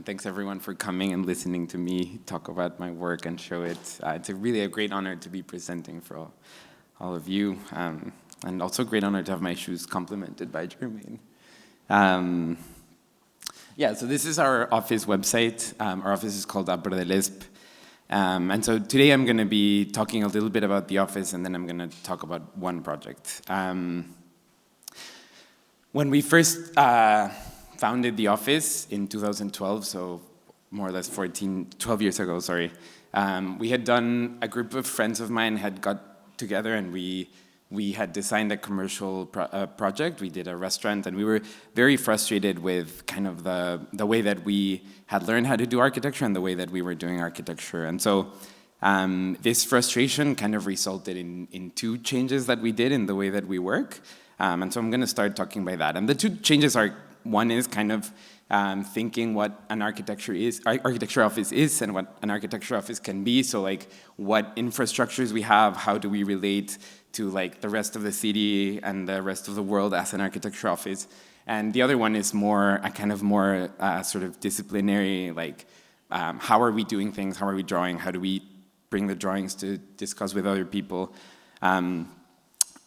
Thanks everyone for coming and listening to me talk about my work and show it. It's really a great honor to be presenting for all of you, and also a great honor to have my shoes complimented by Jermaine. Yeah, so this is our office website. Our office is called arpdelesp. And so today I'm going to be talking a little bit about the office, and then I'm going to talk about one project. When we first founded the office in 2012, so more or less 12 years ago, sorry. We had done, a group of friends of mine had got together and we had designed a commercial project. We did a restaurant, and we were very frustrated with kind of the way that we had learned how to do architecture and the way that we were doing architecture. And so this frustration kind of resulted in two changes that we did in the way that we work. And so I'm going to start talking by that. And the two changes are, one is kind of thinking what an architecture office is and what an architecture office can be. So like what infrastructures we have, how do we relate to like the rest of the city and the rest of the world as an architecture office. And the other one is more a kind of more sort of disciplinary, like how are we doing things, how are we drawing, how do we bring the drawings to discuss with other people.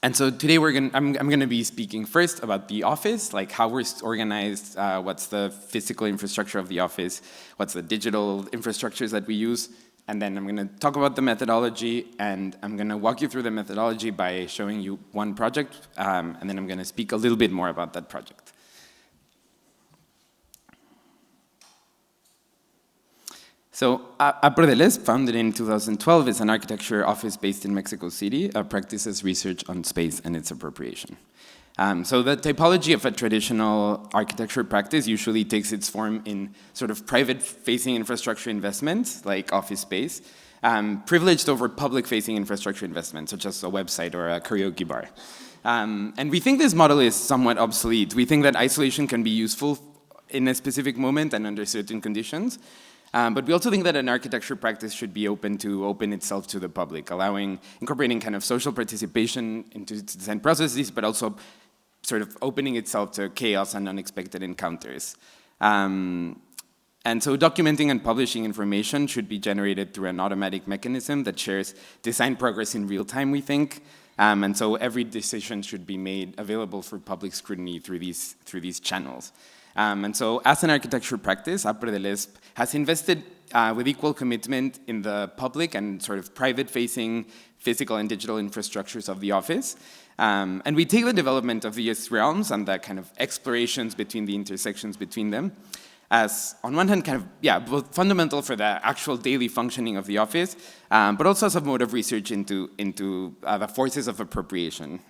And so today I'm going to be speaking first about the office, like how we're organized, what's the physical infrastructure of the office, what's the digital infrastructures that we use, and then I'm going to talk about the methodology, and I'm going to walk you through the methodology by showing you one project, and then I'm going to speak a little bit more about that project. So arpdelesp, founded in 2012, is an architecture office based in Mexico City, practices research on space and its appropriation. So the typology of a traditional architecture practice usually takes its form in sort of private-facing infrastructure investments, like office space, privileged over public-facing infrastructure investments, such as a website or a karaoke bar. And we think this model is somewhat obsolete. We think that isolation can be useful in a specific moment and under certain conditions. But we also think that an architecture practice should be open itself to the public, incorporating kind of social participation into its design processes, but also sort of opening itself to chaos and unexpected encounters. And so documenting and publishing information should be generated through an automatic mechanism that shares design progress in real time, we think. And so every decision should be made available for public scrutiny through these channels. And so as an architecture practice, arpdelesp has invested with equal commitment in the public and sort of private-facing physical and digital infrastructures of the office. And we take the development of these realms and the kind of explorations between the intersections between them as, on one hand, kind of, both fundamental for the actual daily functioning of the office, but also as a mode of research into the forces of appropriation,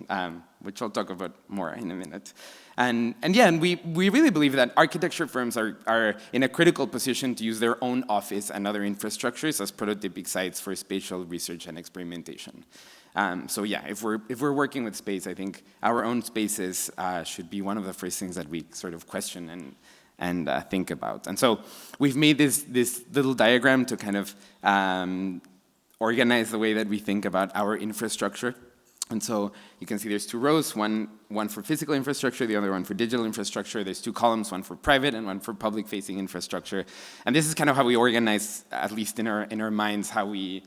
which I'll talk about more in a minute. And we really believe that architecture firms are in a critical position to use their own office and other infrastructures as prototypic sites for spatial research and experimentation. So yeah, if we're working with space, I think our own spaces should be one of the first things that we sort of question and think about. And so we've made this little diagram to kind of organize the way that we think about our infrastructure. And so you can see there's two rows, one for physical infrastructure, the other one for digital infrastructure. There's two columns, one for private and one for public-facing infrastructure. And this is kind of how we organize, at least in our minds, how the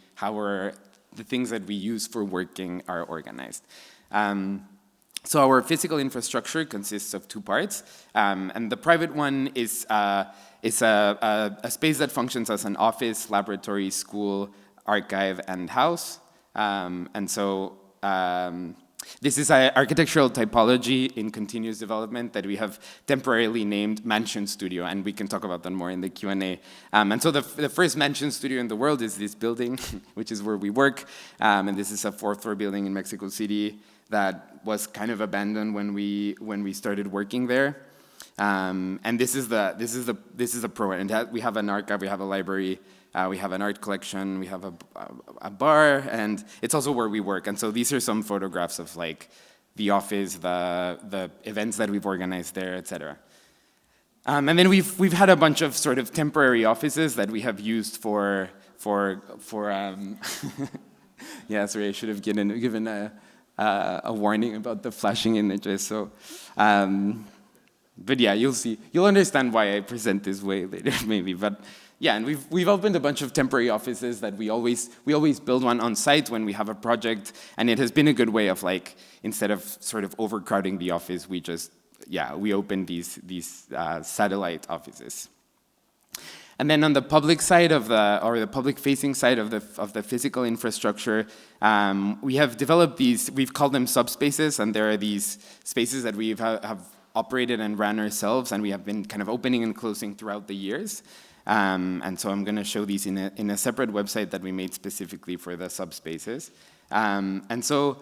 things that we use for working are organized. So our physical infrastructure consists of two parts, and the private one is a space that functions as an office, laboratory, school, archive, and house. And so this is an architectural typology in continuous development that we have temporarily named Mansion Studio, and we can talk about that more in the Q&A. And so the first Mansion Studio in the world is this building, which is where we work, and this is a 4th-floor building in Mexico City that was kind of abandoned when we started working there. And this is the program. And we have an archive, we have a library, we have an art collection, we have a bar, and it's also where we work. And so these are some photographs of like the office, the events that we've organized there, etc. And then we've had a bunch of sort of temporary offices that we have used for yeah, sorry, I should have given a warning about the flashing images. So But yeah, you'll understand why I present this way later, maybe. But yeah, and we've opened a bunch of temporary offices that we always build one on site when we have a project, and it has been a good way of, like, instead of sort of overcrowding the office, we open these satellite offices. And then on the public side the public-facing side of the physical infrastructure, we have developed these. We've called them subspaces, and there are these spaces that we have operated and ran ourselves, and we have been kind of opening and closing throughout the years. And so I'm going to show these in a separate website that we made specifically for the subspaces. And so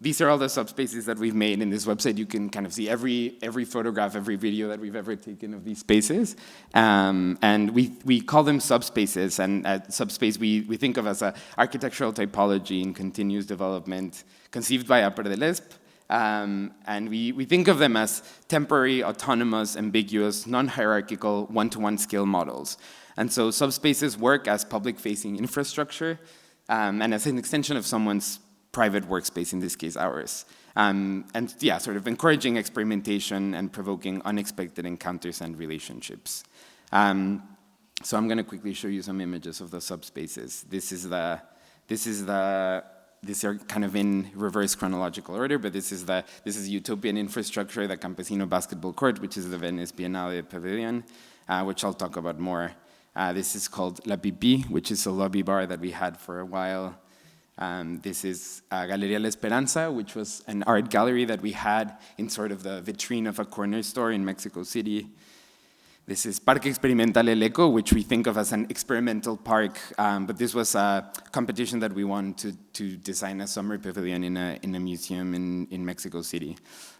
these are all the subspaces that we've made in this website. You can kind of see every photograph, every video that we've ever taken of these spaces. And we call them subspaces. And subspace we think of as an architectural typology in continuous development conceived by arpdelesp. And we think of them as temporary, autonomous, ambiguous, non-hierarchical, one-to-one scale models. And so subspaces work as public-facing infrastructure and as an extension of someone's private workspace, in this case ours. And yeah, sort of encouraging experimentation and provoking unexpected encounters and relationships. So I'm going to quickly show you some images of the subspaces. These are kind of in reverse chronological order, but this is utopian infrastructure, the Campesino basketball court, which is the Venice Biennale Pavilion, which I'll talk about more. This is called La Pipí, which is a lobby bar that we had for a while. This is Galeria La Esperanza, which was an art gallery that we had in sort of the vitrine of a corner store in Mexico City. This is Parque Experimental El Eco, which we think of as an experimental park, but this was a competition that we won to design a summer pavilion in a museum in Mexico City,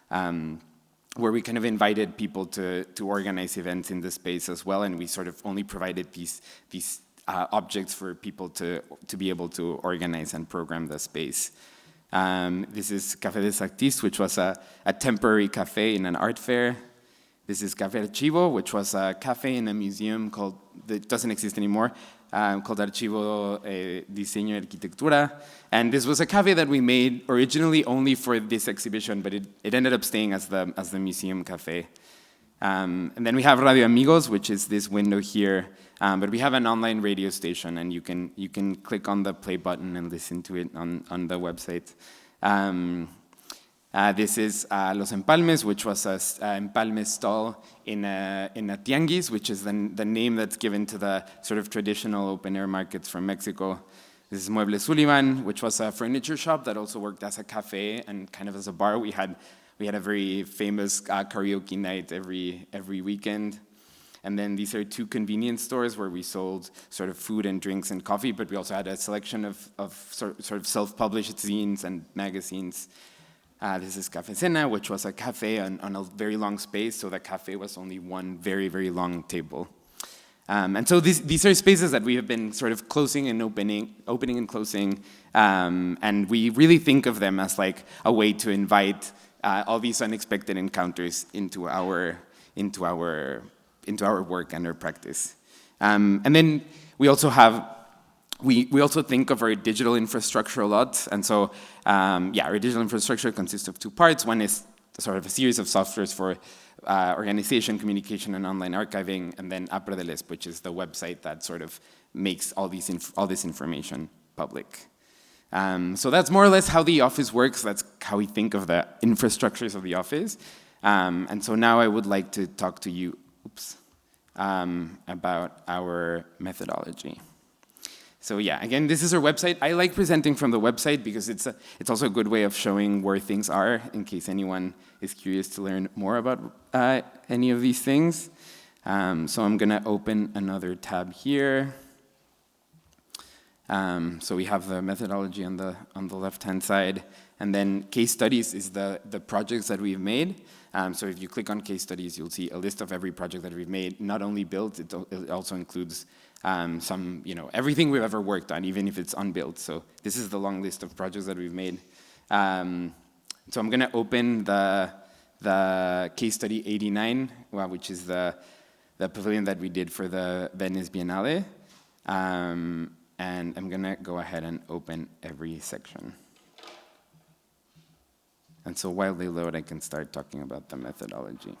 where we kind of invited people to organize events in the space as well, and we sort of only provided these objects for people to be able to organize and program the space. This is Café des Artistes, which was a temporary cafe in an art fair. This is Café Archivo, which was a cafe in a museum that doesn't exist anymore, called Archivo Diseño y Arquitectura. And this was a cafe that we made originally only for this exhibition, but it ended up staying as the museum cafe. And then we have Radio Amigos, which is this window here. But we have an online radio station, and you can click on the play button and listen to it on the website. This is Los Empalmes, which was a empalme stall in a tianguis, which is the name that's given to the sort of traditional open-air markets from Mexico. This is Mueble Sullivan, which was a furniture shop that also worked as a cafe and kind of as a bar. We had a very famous karaoke night every weekend. And then these are two convenience stores where we sold sort of food and drinks and coffee, but we also had a selection of sort of self-published zines and magazines. This is Café Cena, which was a cafe on a very long space, so the cafe was only one very, very long table. And so these are spaces that we have been sort of closing and opening and closing, and we really think of them as like a way to invite all these unexpected encounters into our work and our practice. And then we also think of our digital infrastructure a lot. And so, our digital infrastructure consists of two parts. One is sort of a series of softwares for organization, communication, and online archiving, and then arpdelesp, which is the website that sort of makes all this information public. So that's more or less how the office works. That's how we think of the infrastructures of the office. And so now I would like to talk to you about our methodology. So yeah, again, this is our website. I like presenting from the website because it's also a good way of showing where things are in case anyone is curious to learn more about any of these things. So I'm gonna open another tab here. So we have the methodology on the left-hand side, and then case studies is the projects that we've made. So if you click on case studies, you'll see a list of every project that we've made, not only built, it also includes some, everything we've ever worked on, even if it's unbuilt. So this is the long list of projects that we've made. So I'm gonna open the case study 89, which is the pavilion that we did for the Venice Biennale. And I'm gonna go ahead and open every section. And so while they load, I can start talking about the methodology.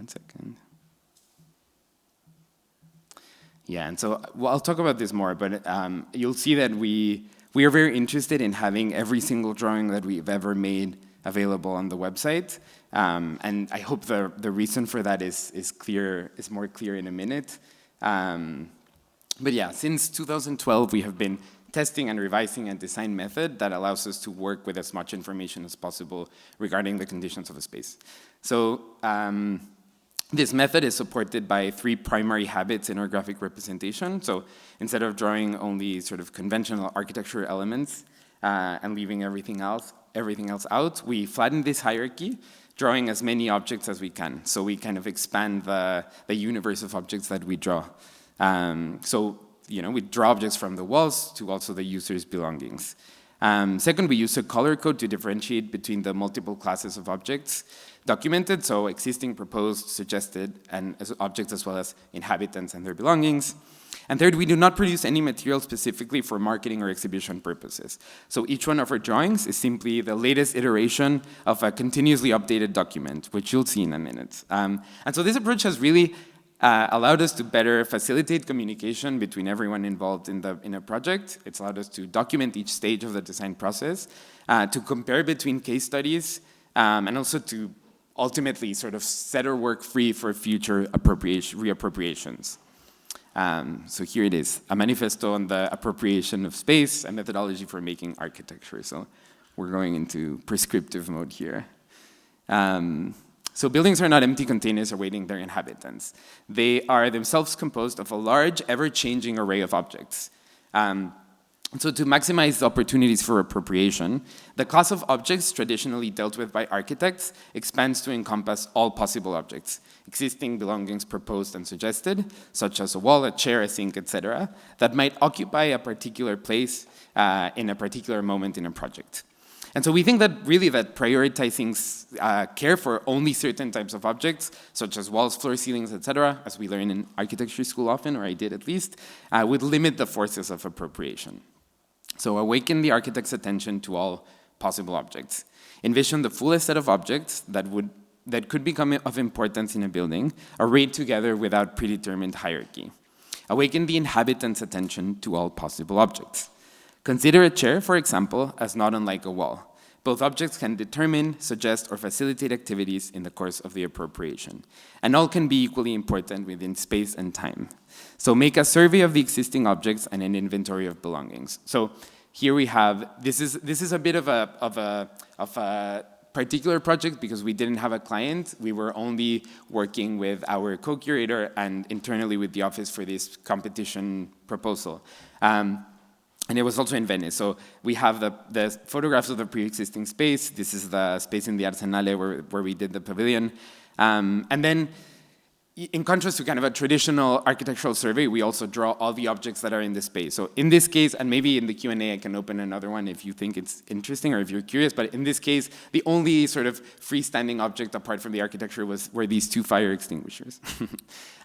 1 second. Yeah, and so well, I'll talk about this more, but you'll see that we are very interested in having every single drawing that we've ever made available on the website. And I hope the reason for that is more clear in a minute. But yeah, since 2012, we have been testing and revising a design method that allows us to work with as much information as possible regarding the conditions of a space. So this method is supported by 3 primary habits in our graphic representation. So instead of drawing only sort of conventional architecture elements and leaving everything else out, we flatten this hierarchy, drawing as many objects as we can. So we kind of expand the universe of objects that we draw. So we draw objects from the walls to also the user's belongings. Second, we use a color code to differentiate between the multiple classes of objects documented, so existing, proposed, suggested, and as objects as well as inhabitants and their belongings. And third, we do not produce any material specifically for marketing or exhibition purposes. So each one of our drawings is simply the latest iteration of a continuously updated document, which you'll see in a minute. And so this approach has really allowed us to better facilitate communication between everyone involved in a project. It's allowed us to document each stage of the design process, to compare between case studies, and also to ultimately sort of set our work free for future reappropriations. So here it is, a manifesto on the appropriation of space and methodology for making architecture. So we're going into prescriptive mode here. So buildings are not empty containers awaiting their inhabitants. They are themselves composed of a large, ever-changing array of objects. So to maximize the opportunities for appropriation, the class of objects traditionally dealt with by architects expands to encompass all possible objects, existing belongings proposed and suggested, such as a wall, a chair, a sink, etc., that might occupy a particular place in a particular moment in a project. And so we think that really that prioritizing care for only certain types of objects, such as walls, floor, ceilings, etc., as we learn in architecture school often, or I did at least, would limit the forces of appropriation. So awaken the architect's attention to all possible objects. Envision the fullest set of objects that could become of importance in a building, arrayed together without predetermined hierarchy. Awaken the inhabitant's attention to all possible objects. Consider a chair, for example, as not unlike a wall. Both objects can determine, suggest, or facilitate activities in the course of the appropriation. And all can be equally important within space and time. So make a survey of the existing objects and an inventory of belongings. So here we have, this is a bit of a particular project because we didn't have a client. We were only working with our co-curator and internally with the office for this competition proposal. And it was also in Venice. So we have the photographs of the pre-existing space. This is the space in the Arsenale where we did the pavilion. And then in contrast to kind of a traditional architectural survey, we also draw all the objects that are in the space. So in this case, and maybe in the Q&A I can open another one if you think it's interesting or if you're curious, but in this case, the only sort of freestanding object apart from the architecture were these 2 fire extinguishers.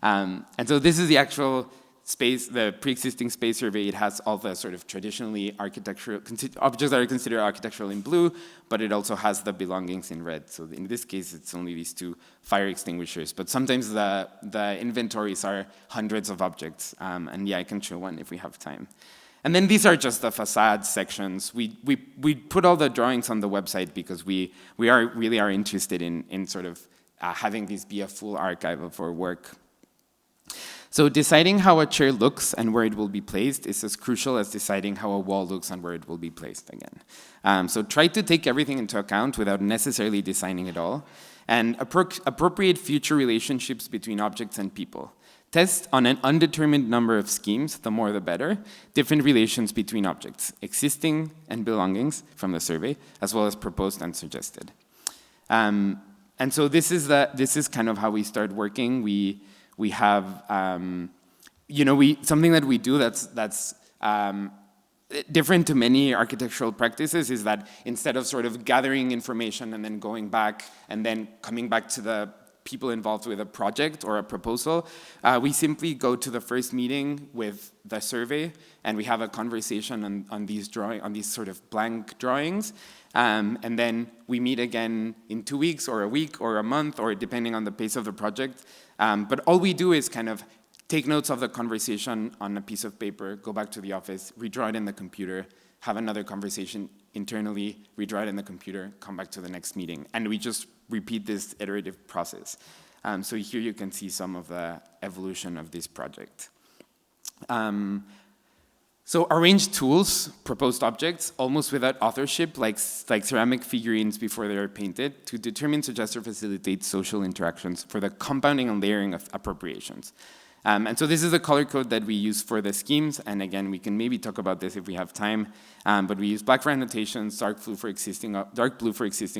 And so this is the actual space, the pre-existing space survey. It has all the sort of traditionally architectural objects that are considered architectural in blue, but it also has the belongings in red. So in this case, it's only these 2 fire extinguishers. But sometimes the inventories are hundreds of objects. And yeah, I can show one if we have time. And then these are just the facade sections. We put all the drawings on the website because we really are interested in sort of having this be a full archive of our work. So deciding how a chair looks and where it will be placed is as crucial as deciding how a wall looks and where it will be placed again. So try to take everything into account without necessarily designing it all, and appropriate future relationships between objects and people. Test on an undetermined number of schemes, the more the better, different relations between objects, existing and belongings from the survey, as well as proposed and suggested. And so this is kind of how we start working. We have, something that we do that's different to many architectural practices is that instead of sort of gathering information and then going back and then coming back to people involved with a project or a proposal, we simply go to the first meeting with the survey, and we have a conversation on these sort of blank drawings, and then we meet again in 2 weeks or a week or a month, or depending on the pace of the project. But all we do is kind of take notes of the conversation on a piece of paper, go back to the office, redraw it in the computer, have another conversation internally, redraw it in the computer, come back to the next meeting. And we just repeat this iterative process. So here you can see some of the evolution of this project. So arranged tools, proposed objects, almost without authorship, like ceramic figurines before they are painted, to determine, suggest, or facilitate social interactions for the compounding and layering of appropriations. And so this is a color code that we use for the schemes, and again, we can maybe talk about this if we have time, but we use black for annotations, dark blue for existing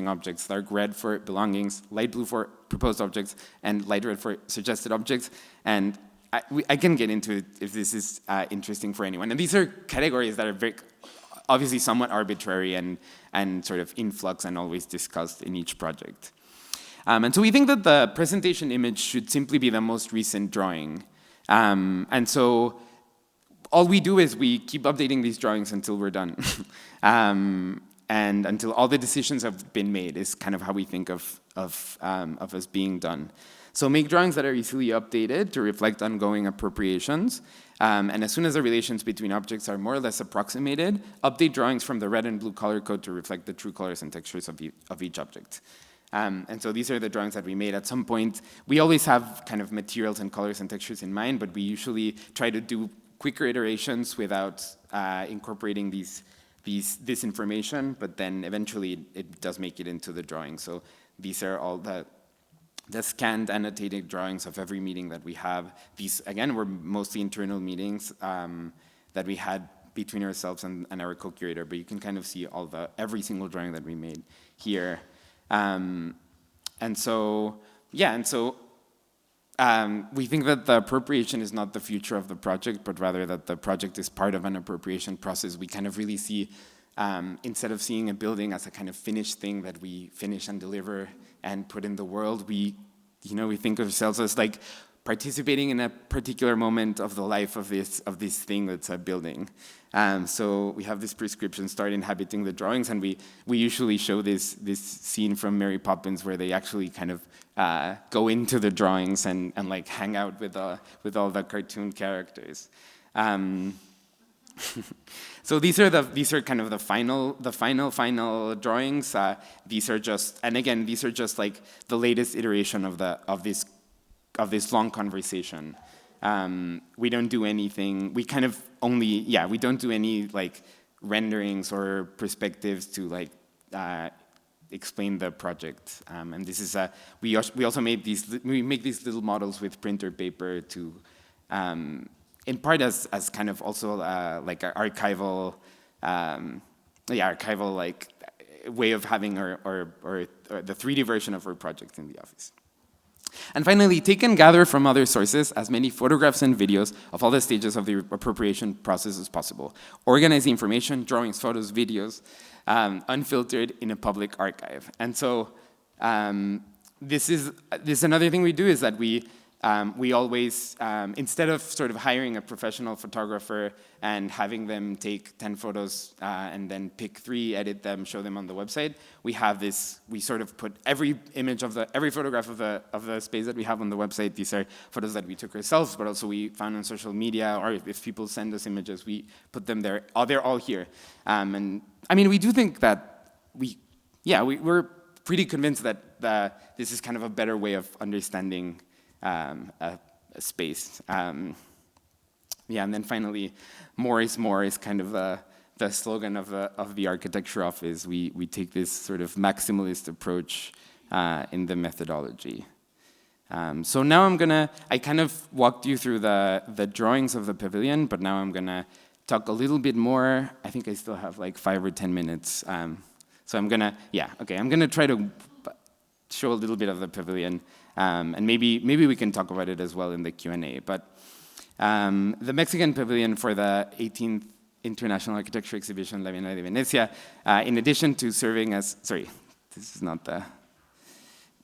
objects, dark red for belongings, light blue for proposed objects, and light red for suggested objects, and I can get into it if this is interesting for anyone. And these are categories that are very, obviously somewhat arbitrary and sort of in flux and always discussed in each project. And so we think that the presentation image should simply be the most recent drawing. And so all we do is we keep updating these drawings until we're done. And until all the decisions have been made is kind of how we think of us being done. So make drawings that are easily updated to reflect ongoing appropriations. And as soon as the relations between objects are more or less approximated, update drawings from the red and blue color code to reflect the true colors and textures of each object. And so these are the drawings that we made at some point. We always have kind of materials and colors and textures in mind, but we usually try to do quicker iterations without incorporating this information, but then eventually it does make it into the drawing. So these are all the scanned, annotated drawings of every meeting that we have. These, again, were mostly internal meetings that we had between ourselves and our co-curator, but you can kind of see every single drawing that we made here. And so we think that the appropriation is not the future of the project, but rather that the project is part of an appropriation process. We kind of really see, instead of seeing a building as a kind of finished thing that we finish and deliver and put in the world, we think of ourselves as like participating in a particular moment of the life of this thing that's a building. So we have this prescription, start inhabiting the drawings, and we usually show this scene from Mary Poppins where they actually kind of go into the drawings and like hang out with all the cartoon characters. So these are kind of the final drawings. These are just like the latest iteration of this long conversation. We don't do anything. We kind of we don't do any like renderings or perspectives to like explain the project. And this is we also make these little models with printer paper to. In part as kind of also like an archival like way of having or the 3D version of our project in the office. And finally, take and gather from other sources as many photographs and videos of all the stages of the appropriation process as possible. Organize the information, drawings, photos, videos, unfiltered in a public archive. And so this is another thing we do is that we always, instead of sort of hiring a professional photographer and having them take 10 photos and then pick 3, edit them, show them on the website, we sort of put every photograph of the space that we have on the website. These are photos that we took ourselves, but also we found on social media, or if people send us images, we put them there. They're all here. And I mean, we do think that we're pretty convinced that this is kind of a better way of understanding a space. And then finally, more is more is kind of the slogan of the architecture office. We take this sort of maximalist approach in the methodology. So now I kind of walked you through the drawings of the pavilion, but now I'm gonna talk a little bit more. I think I still have like 5 or 10 minutes. So I'm gonna try to show a little bit of the pavilion. And maybe we can talk about it as well in the Q&A. But the Mexican pavilion for the 18th International Architecture Exhibition, La Bienal de Venecia, in addition to serving as, sorry, this is not the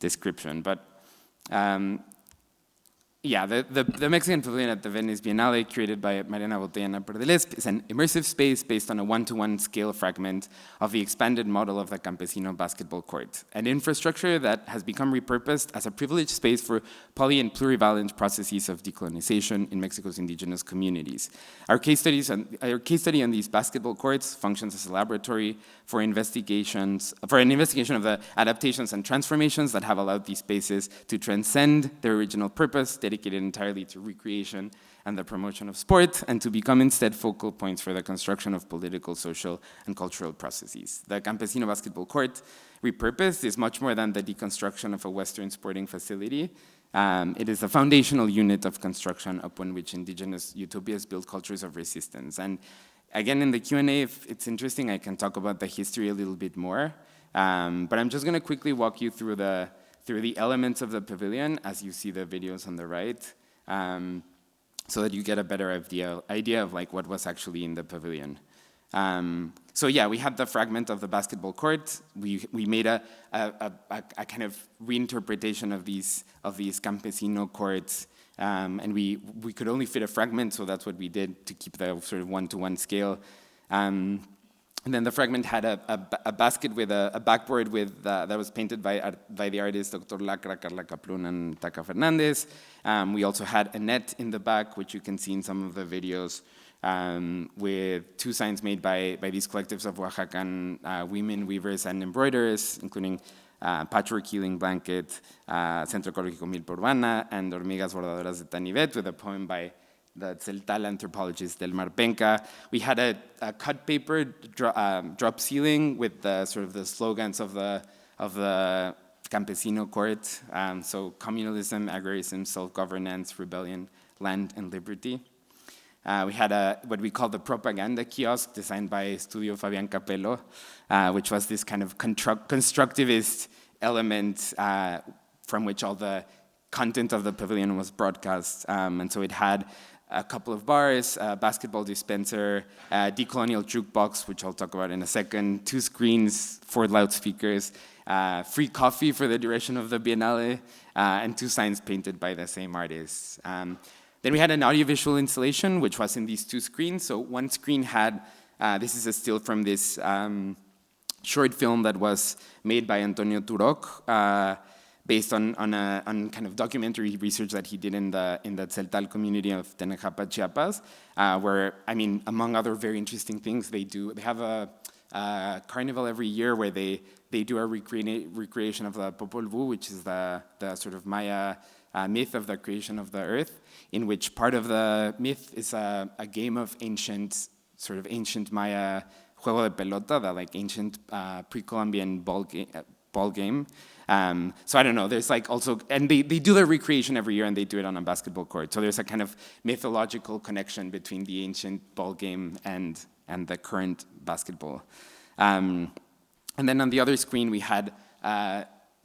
description, but Yeah, the Mexican Pavilion at the Venice Biennale, created by Mariana Botella and arpdelesp, is an immersive space based on a one-to-one scale fragment of the expanded model of the Campesino basketball court, an infrastructure that has become repurposed as a privileged space for poly and plurivalent processes of decolonization in Mexico's indigenous communities. Our case study on these basketball courts functions as a laboratory for an investigation of the adaptations and transformations that have allowed these spaces to transcend their original purpose, dedicated entirely to recreation and the promotion of sport, and to become instead focal points for the construction of political, social, and cultural processes. The Campesino basketball court, repurposed, is much more than the deconstruction of a Western sporting facility. It is a foundational unit of construction upon which indigenous utopias build cultures of resistance. And again, in the Q&A, if it's interesting, I can talk about the history a little bit more. But I'm just going to quickly walk you through the elements of the pavilion as you see the videos on the right, so that you get a better idea of like what was actually in the pavilion. So yeah, we had the fragment of the basketball court. We made a kind of reinterpretation of these campesino courts, and we could only fit a fragment, so that's what we did to keep the sort of one-to-one scale. And then the fragment had a basket with a backboard that was painted by the artists Dr. Lacra, Carla Caplun, and Taka Fernandez. We also had a net in the back, which you can see in some of the videos, with two signs made by these collectives of Oaxacan women weavers and embroiderers, including Patchwork Healing Blanket, Centro Ecológico Milpa Urbana, and Hormigas Bordadoras de Tanivet, with a poem by the Tzeltal anthropologist Delmar Penca. We had a cut paper drop ceiling with the sort of the slogans of the Campesino court, so communalism, agrarism, self-governance, rebellion, land, and liberty. We had what we call the propaganda kiosk, designed by Studio Fabian Capello, which was this kind of constructivist element from which all the content of the pavilion was broadcast. And so it had a couple of bars, a basketball dispenser, a decolonial jukebox, which I'll talk about in a second, 2 screens, 4 loudspeakers, free coffee for the duration of the Biennale, and 2 signs painted by the same artists. Then we had an audiovisual installation, which was in these 2 screens. So one screen had, this is a still from this short film that was made by Antonio Turok, based on kind of documentary research that he did in the Tzeltal community of Tenejapa, Chiapas, where, I mean, among other very interesting things, they have a carnival every year where they do a recreation of the Popol Vuh, which is the sort of Maya myth of the creation of the earth, in which part of the myth is a game of ancient Maya juego de pelota, the like ancient pre-Columbian ball game. So I don't know, there's like also, and they do the recreation every year and they do it on a basketball court. So there's a kind of mythological connection between the ancient ball game and the current basketball. And then on the other screen, we had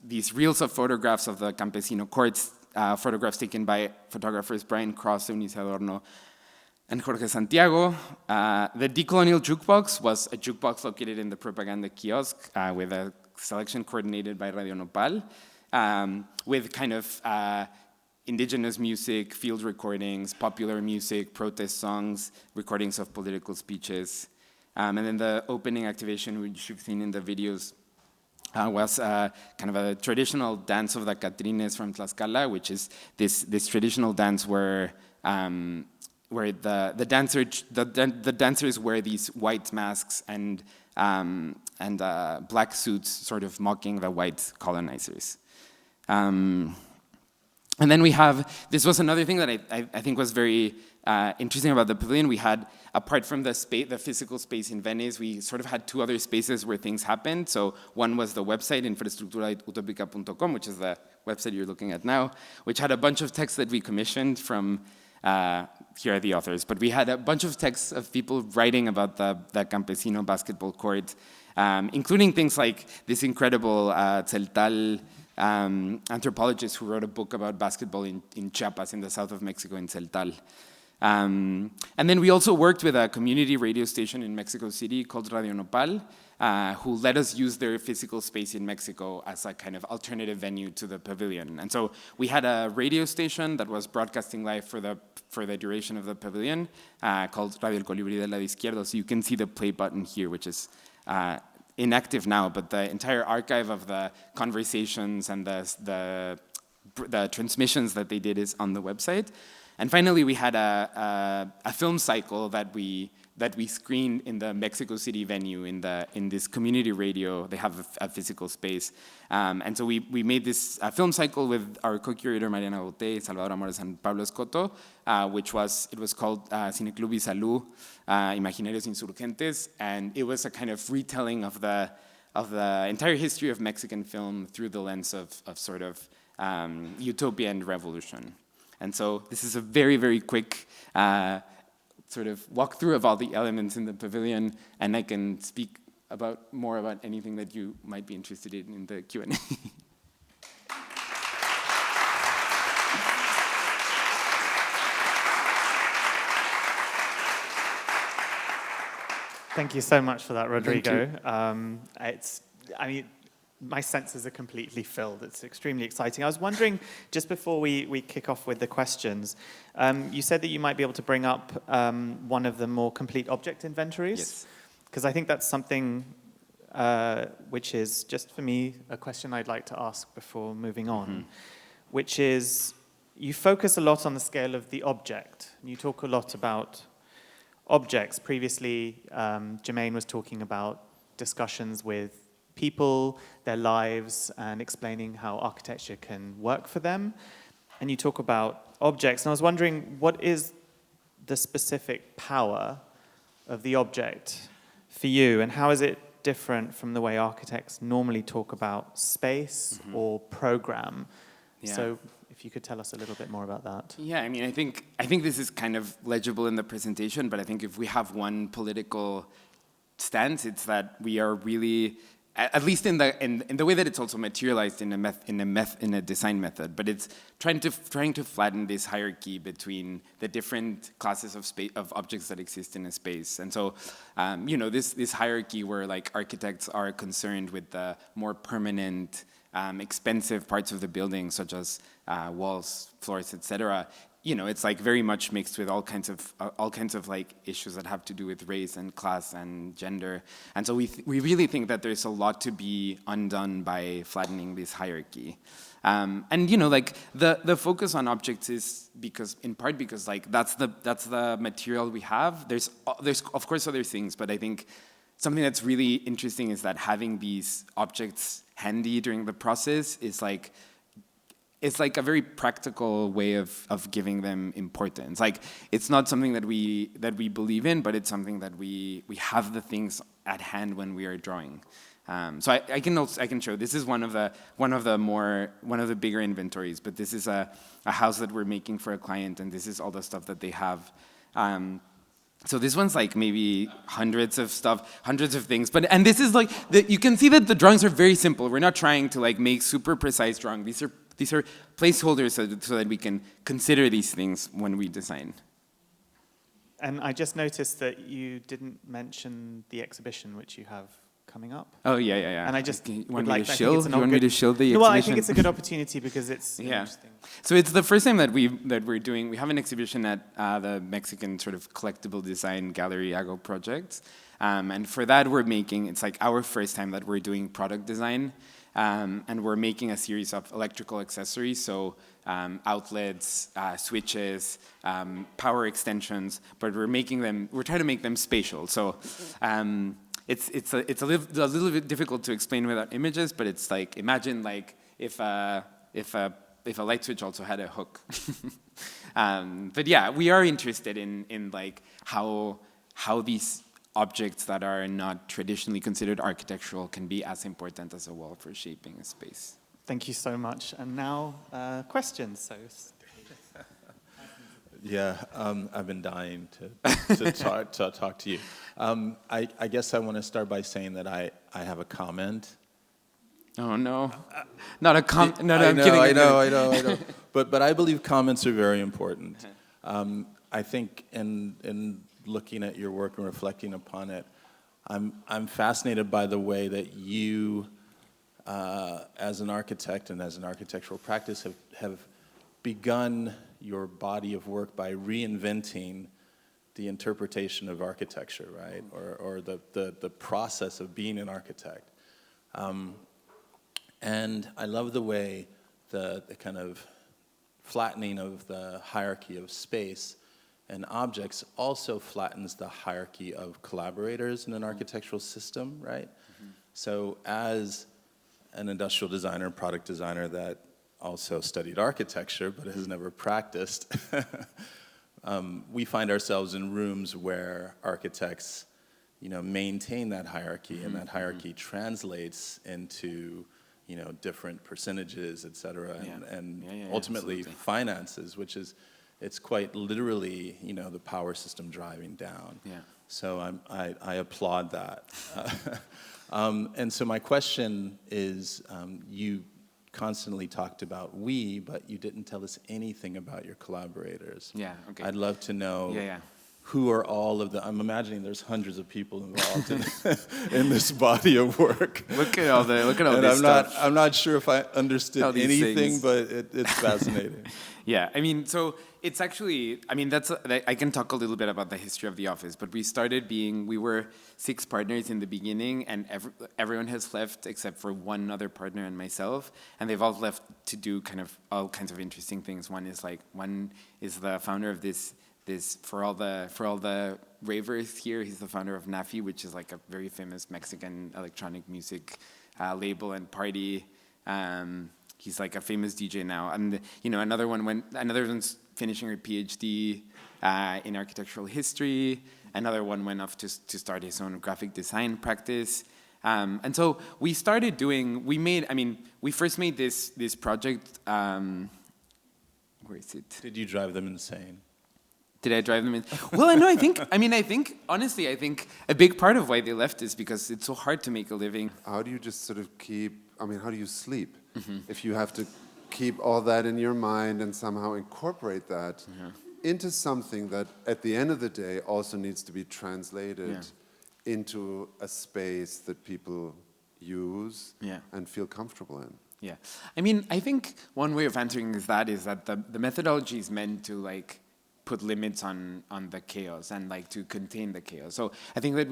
these reels of photographs of the Campesino courts, photographs taken by photographers Brian Cross, Eunice Adorno, and Jorge Santiago. The decolonial jukebox was a jukebox located in the propaganda kiosk with a selection coordinated by Radio Nopal, with kind of indigenous music, field recordings, popular music, protest songs, recordings of political speeches. And then the opening activation, which you've seen in the videos, was kind of a traditional dance of the Catrines from Tlaxcala, which is this traditional dance where the dancers wear these white masks and black suits, sort of mocking the white colonizers. And then we have, this was another thing that I think was very interesting about the pavilion. We had, apart from the physical space in Venice, we sort of had 2 other spaces where things happened. So one was the website, infraestructurautopica.com, which is the website you're looking at now, which had a bunch of texts that we commissioned from, here are the authors, but we had a bunch of texts of people writing about the Campesino basketball court, including things like this incredible Tzeltal anthropologist who wrote a book about basketball in Chiapas, in the south of Mexico, in Tzeltal. And then we also worked with a community radio station in Mexico City called Radio Nopal, who let us use their physical space in Mexico as a kind of alternative venue to the pavilion. And so we had a radio station that was broadcasting live for the duration of the pavilion, called Radio El Colibrí del Lado Izquierdo. So you can see the play button here, which is inactive now, but the entire archive of the conversations and the transmissions that they did is on the website. And finally, we had a film cycle that we screened in the Mexico City venue in this community radio. They have a physical space, and so we made this film cycle with our co-curator Mariana Bote, Salvador Amores, and Pablo Escoto, it was called Cineclub y Salud, Imaginarios Insurgentes, and it was a kind of retelling of the entire history of Mexican film through the lens of sort of utopia and revolution. And so this is a very, very quick sort of walkthrough of all the elements in the pavilion, and I can speak more about anything that you might be interested in the Q&A. Thank you so much for that, Rodrigo. My senses are completely filled. It's extremely exciting. I was wondering, just before we kick off with the questions, you said that you might be able to bring up one of the more complete object inventories. Yes. Because I think that's something which is, just for me, a question I'd like to ask before moving on, which is, you focus a lot on the scale of the object. You talk a lot about objects. Previously, Jermaine was talking about discussions with people, their lives, and explaining how architecture can work for them. And you talk about objects, and I was wondering, what is the specific power of the object for you, and how is it different from the way architects normally talk about space or program? Yeah. So if you could tell us a little bit more about that. Yeah, I mean, I think this is kind of legible in the presentation, but I think if we have one political stance, it's that we are really, at least in the way that it's also materialized in a design method, but it's trying to flatten this hierarchy between the different classes of objects that exist in a space. And so, this hierarchy where like architects are concerned with the more permanent, expensive parts of the building, such as walls, floors, etc. It's like very much mixed with all kinds of like issues that have to do with race and class and gender. And so we really think that there's a lot to be undone by flattening this hierarchy. And like the focus on objects is in part because like that's the material we have. There's of course other things, but I think something that's really interesting is that having these objects handy during the process is like, it's like a very practical way of giving them importance. Like, it's not something that we believe in, but it's something that we have the things at hand when we are drawing. So I can show, this is one of the bigger inventories, but this is a house that we're making for a client, and this is all the stuff that they have. So this one's like maybe hundreds of things, and this is like, you can see that the drawings are very simple. We're not trying to like make super precise drawings. These are placeholders so that we can consider these things when we design. And I just noticed that you didn't mention the exhibition which you have coming up. Oh, yeah. And I just want me to show the exhibition? Well, I think it's a good opportunity because it's interesting. So it's the first time that we're doing, we have an exhibition at the Mexican sort of collectible design gallery AGO project. And for that it's like our first time that we're doing product design. And we're making a series of electrical accessories, so outlets, switches, power extensions, but we're trying to make them spatial. So it's a little bit difficult to explain without images, but it's like, imagine like if a light switch also had a hook. But yeah, we are interested in like how these objects that are not traditionally considered architectural can be as important as a wall for shaping a space. Thank you so much. And now, questions. So. Yeah, I've been dying to talk to you. I guess I want to start by saying that I have a comment. Oh no, not a comment. No, I'm kidding. I know. But I believe comments are very important. I think in looking at your work and reflecting upon it, I'm fascinated by the way that you, as an architect and as an architectural practice, have begun your body of work by reinventing the interpretation of architecture, right? Or the process of being an architect. And I love the way the kind of flattening of the hierarchy of space and objects also flattens the hierarchy of collaborators in an architectural system, right? Mm-hmm. So as an industrial designer, product designer that also studied architecture but has never practiced, we find ourselves in rooms where architects, maintain that hierarchy, and that hierarchy translates into, different percentages, et cetera, and ultimately absolutely. Finances, which is, it's quite literally, the power system driving down. Yeah. So I applaud that. And so my question is, you constantly talked about we, but you didn't tell us anything about your collaborators. Yeah, okay. I'd love to know who are all of the, I'm imagining there's hundreds of people involved in this body of work. Look at all and this stuff. I'm not sure if I understood anything, but it's fascinating. Yeah, I mean, so it's actually, I mean, I can talk a little bit about the history of the office, but we were 6 partners in the beginning, and everyone has left except for one other partner and myself, and they've all left to do kind of all kinds of interesting things. One is the founder of this for all the ravers here, he's the founder of NAFI, which is like a very famous Mexican electronic music label and party. He's like a famous DJ now, and another one's finishing her PhD in architectural history. Another one went off to start his own graphic design practice. And so we first made this project. Where is it? Did you drive them insane? Did I drive them in? Well, I think honestly, I think a big part of why they left is because it's so hard to make a living. How do you just sort of how do you sleep? Mm-hmm. If you have to keep all that in your mind and somehow incorporate that into something that at the end of the day also needs to be translated into a space that people use and feel comfortable in. Yeah. I mean, I think one way of answering is that the methodology is meant to put limits on the chaos and to contain the chaos. So I think that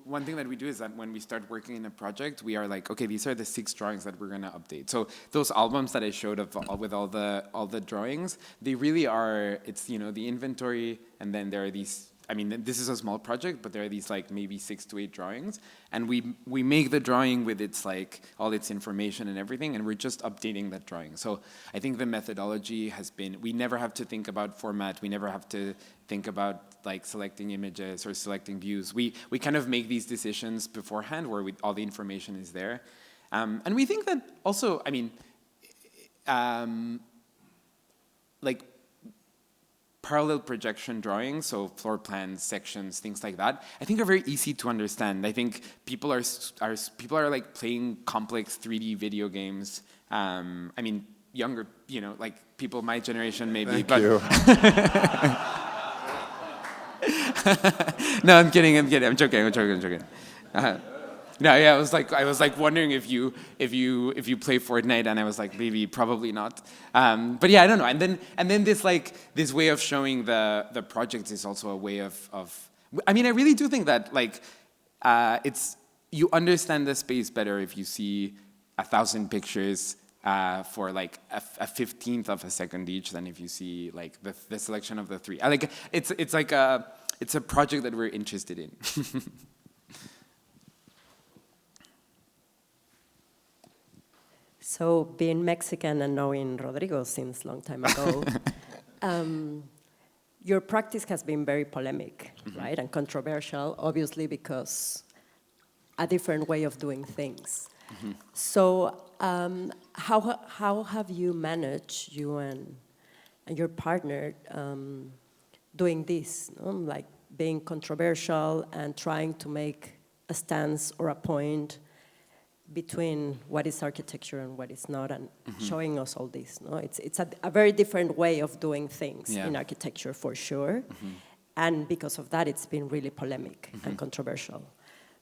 one thing that we do is that when we start working in a project, we are like, okay, these are the 6 drawings that we're going to update. So those albums that I showed with all the drawings, they really are, it's, the inventory, and then there are these, this is a small project, but there are these maybe 6 to 8 drawings, and we make the drawing with its all its information and everything, and we're just updating that drawing. So I think the methodology has been, we never have to think about format, we never have to think about selecting images or selecting views. We kind of make these decisions beforehand where all the information is there. And we think that also, parallel projection drawings, so floor plans, sections, things like that, I think are very easy to understand. I think people are playing complex 3D video games. Younger, people my generation maybe. Thank you. No, I'm kidding. I'm joking. No, yeah, I was wondering if you play Fortnite, and I was like, maybe, probably not. But yeah, I don't know. And then this way of showing the project is also a way of. I really do think that you understand the space better if you see 1,000 pictures for a 15th of a second each than if you see the selection of the 3. It's a project that we're interested in. So, being Mexican and knowing Rodrigo since a long time ago, your practice has been very polemic, right? And controversial, obviously, because a different way of doing things. Mm-hmm. So, how have you managed, you and your partner, doing this? Being controversial and trying to make a stance or a point, between what is architecture and what is not, and showing us all this. No, it's a very different way of doing things in architecture for sure, and because of that, it's been really polemic and controversial.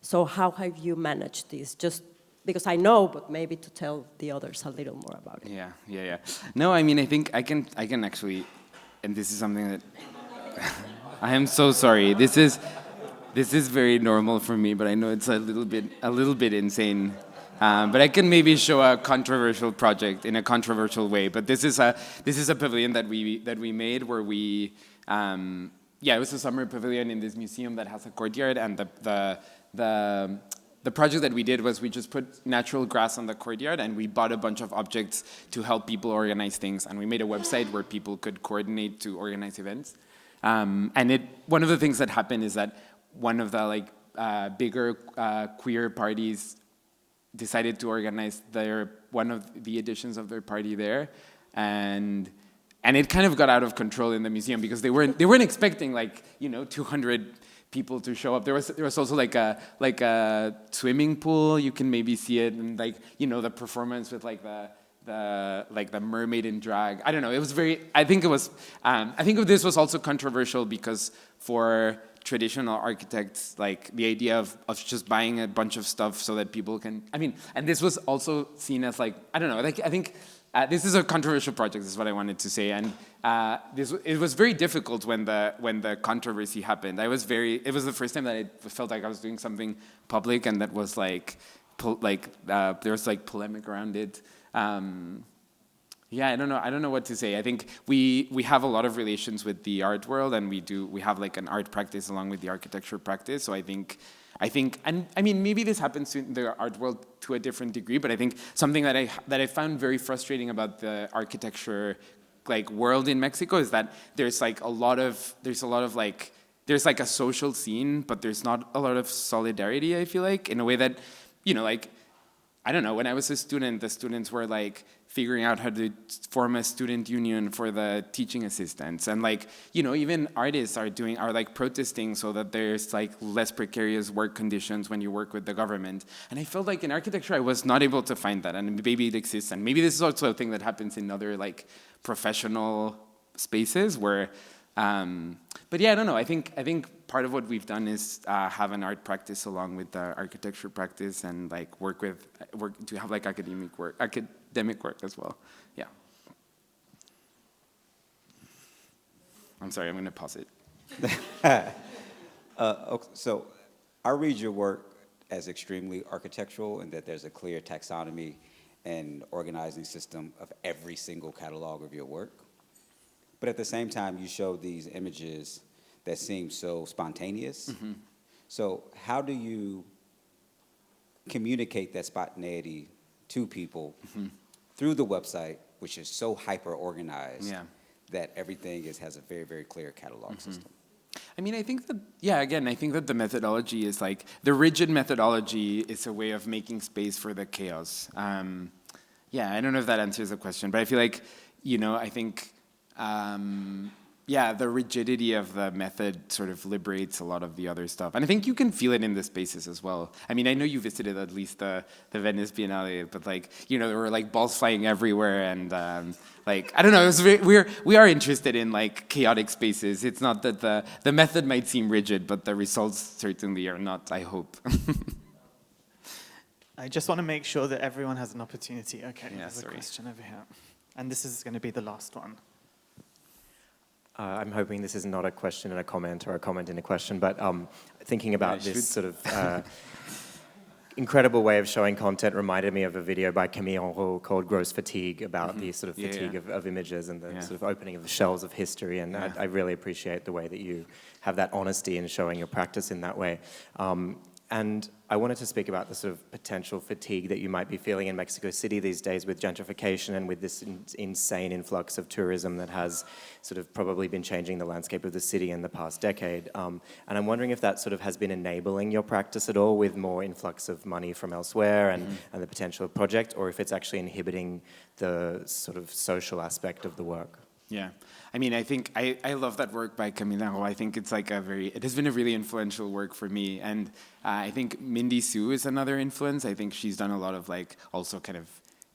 So how have you managed this? Just because I know, but maybe to tell the others a little more about it. Yeah. No, I mean, I think I can actually, and this is something that I am so sorry. This is very normal for me, but I know it's a little bit insane. But I can maybe show a controversial project in a controversial way. But this is a pavilion that we made where we it was a summer pavilion in this museum that has a courtyard, and the project that we did was we just put natural grass on the courtyard, and we bought a bunch of objects to help people organize things, and we made a website where people could coordinate to organize events. And one of the things that happened is that one of the bigger queer parties decided to organize one of the editions of their party there, and it kind of got out of control in the museum because they weren't expecting 200 people to show up. There was also like a swimming pool. You can maybe see it, and the performance with the mermaid in drag. I don't know. It was very. I think this was also controversial because for traditional architects, the idea of just buying a bunch of stuff so that people can. I mean, and this was also seen as I don't know. I think. This is a controversial project, is what I wanted to say, and it was very difficult when the controversy happened. It was the first time that I felt like I was doing something public, and that was there was polemic around it. I don't know what to say. I think we have a lot of relations with the art world, and we have an art practice along with the architecture practice. So I think, and I mean, maybe this happens in the art world to a different degree, but I think something that I found very frustrating about the architecture world in Mexico is that there's a social scene, but there's not a lot of solidarity. I feel in a way that, I don't know, when I was a student, the students were figuring out how to form a student union for the teaching assistants, and even artists are protesting so that there's less precarious work conditions when you work with the government. And I felt in architecture I was not able to find that, and maybe it exists, and maybe this is also a thing that happens in other professional spaces where but yeah, I don't know. I think part of what we've done is have an art practice along with the architecture practice, and work to have academic work as well. Yeah. I'm sorry, I'm going to pause it. Okay, so I read your work as extremely architectural, and that there's a clear taxonomy and organizing system of every single catalog of your work. But at the same time, you show these images that seem so spontaneous. Mm-hmm. So how do you communicate that spontaneity to people through the website, which is so hyper-organized that everything has a very, very clear catalog system? I mean, I think that, I think that the methodology is the rigid methodology is a way of making space for the chaos. I don't know if that answers the question, but I feel I think, the rigidity of the method sort of liberates a lot of the other stuff. And I think you can feel it in the spaces as well. I mean, I know you visited at least the Venice Biennale, but there were balls flying everywhere, and I don't know, it was we are interested in chaotic spaces. It's not that the method might seem rigid, but the results certainly are not, I hope. I just want to make sure that everyone has an opportunity. Okay, yeah, there's a question over here. And this is going to be the last one. I'm hoping this is not a question and a comment, or a comment and a question, but thinking about this sort of incredible way of showing content reminded me of a video by Camille Henrault called Gross Fatigue, about the sort of fatigue of images and the sort of opening of the shelves of history, and I really appreciate the way that you have that honesty in showing your practice in that way. And I wanted to speak about the sort of potential fatigue that you might be feeling in Mexico City these days with gentrification and with this insane influx of tourism that has sort of probably been changing the landscape of the city in the past decade. And I'm wondering if that sort of has been enabling your practice at all, with more influx of money from elsewhere and the potential project, or if it's actually inhibiting the sort of social aspect of the work. Yeah. I mean, I think I love that work by Camila. I think it's like it has been a really influential work for me. And I think Mindy Sue is another influence. I think she's done a lot of like also kind of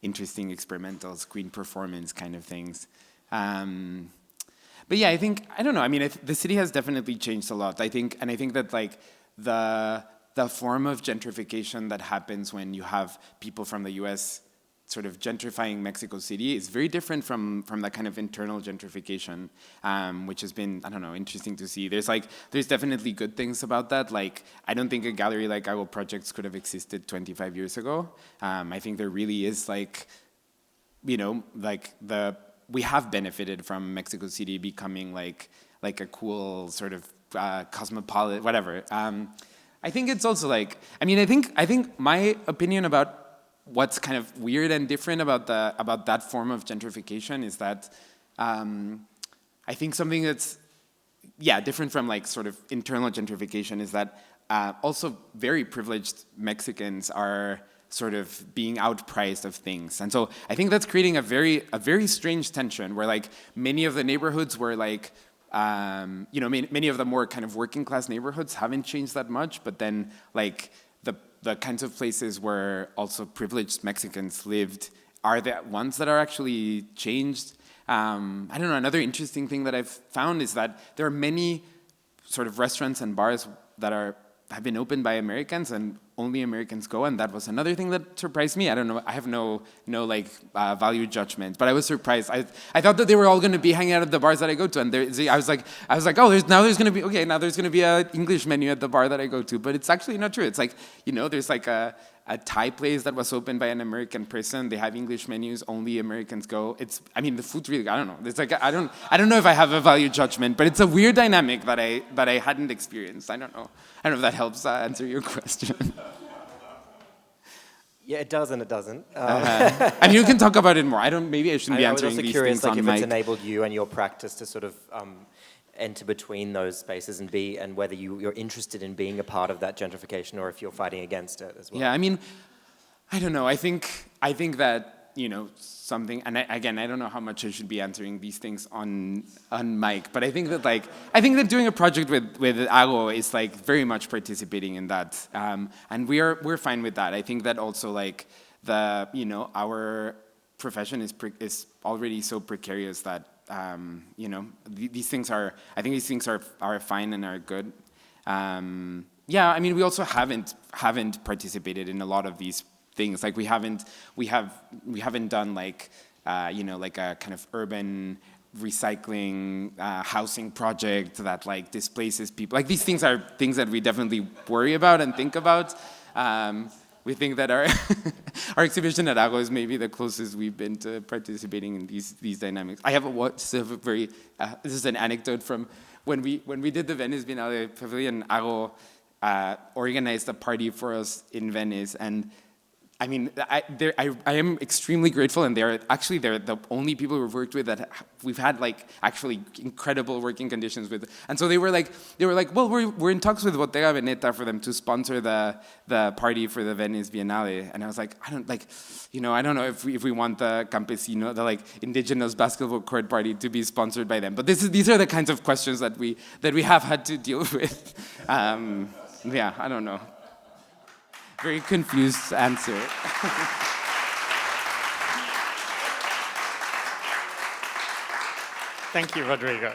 interesting experimental screen performance kind of things. But yeah, I don't know. I mean, the city has definitely changed a lot. I think that like the form of gentrification that happens when you have people from the US sort of gentrifying Mexico City is very different from that kind of internal gentrification, which has been, I don't know, interesting to see. There's definitely good things about that. Like, I don't think a gallery like Agua Projects could have existed 25 years ago. I think there really is like, you know, like we have benefited from Mexico City becoming like a cool sort of cosmopolitan, whatever. I think it's also like, I mean, I think my opinion about what's kind of weird and different about that form of gentrification is that I think something that's different from like sort of internal gentrification is that also very privileged Mexicans are sort of being outpriced of things, and so I think that's creating a very strange tension where like many of the neighborhoods where like you know, many of the more kind of working class neighborhoods haven't changed that much, but then like the kinds of places where also privileged Mexicans lived are the ones that are actually changed. I don't know, another interesting thing that I've found is that there are many sort of restaurants and bars that have been opened by Americans and only Americans go, and that was another thing that surprised me. I don't know, I have no like value judgment, but I was surprised. I thought that they were all going to be hanging out at the bars that I go to, and I was like, oh, there's going to be an English menu at the bar that I go to, but it's actually not true. It's like, you know, there's like a Thai place that was opened by an American person. They have English menus, only Americans go. I mean, the food's really, I don't know. It's like, I don't know if I have a value judgment, but it's a weird dynamic that I hadn't experienced. I don't know if that helps answer your question. Yeah, it does and it doesn't. I mean, you can talk about it more. Maybe I shouldn't be answering these curious, things like, on if mic. it's enabled you and your practice to sort of enter between those spaces and whether you're interested in being a part of that gentrification or if you're fighting against it as well. Yeah, I mean, I don't know. I think that, you know, something, and I don't know how much I should be answering these things on mic, but I think that doing a project with Ago is like very much participating in that, and we're fine with that. I think that also like our profession is already so precarious that you know, these things are fine and are good. Yeah, I mean, we also haven't participated in a lot of these things. Like we haven't done like you know, like a kind of urban recycling housing project that like displaces people. Like these things are things that we definitely worry about and think about. We think that our exhibition at Ago is maybe the closest we've been to participating in these dynamics. I have this is an anecdote from when we did the Venice Biennale Pavilion. Ago organized a party for us in Venice, and I mean, I am extremely grateful, and they're the only people we've worked with that we've had like actually incredible working conditions with. And so they were like, well, we're in talks with Bottega Veneta for them to sponsor the party for the Venice Biennale. And I was like, I don't know if we want the Campesino, the like indigenous basketball court party, to be sponsored by them. But these are the kinds of questions that we have had to deal with. Yeah, I don't know. Very confused answer. Thank you, Rodrigo.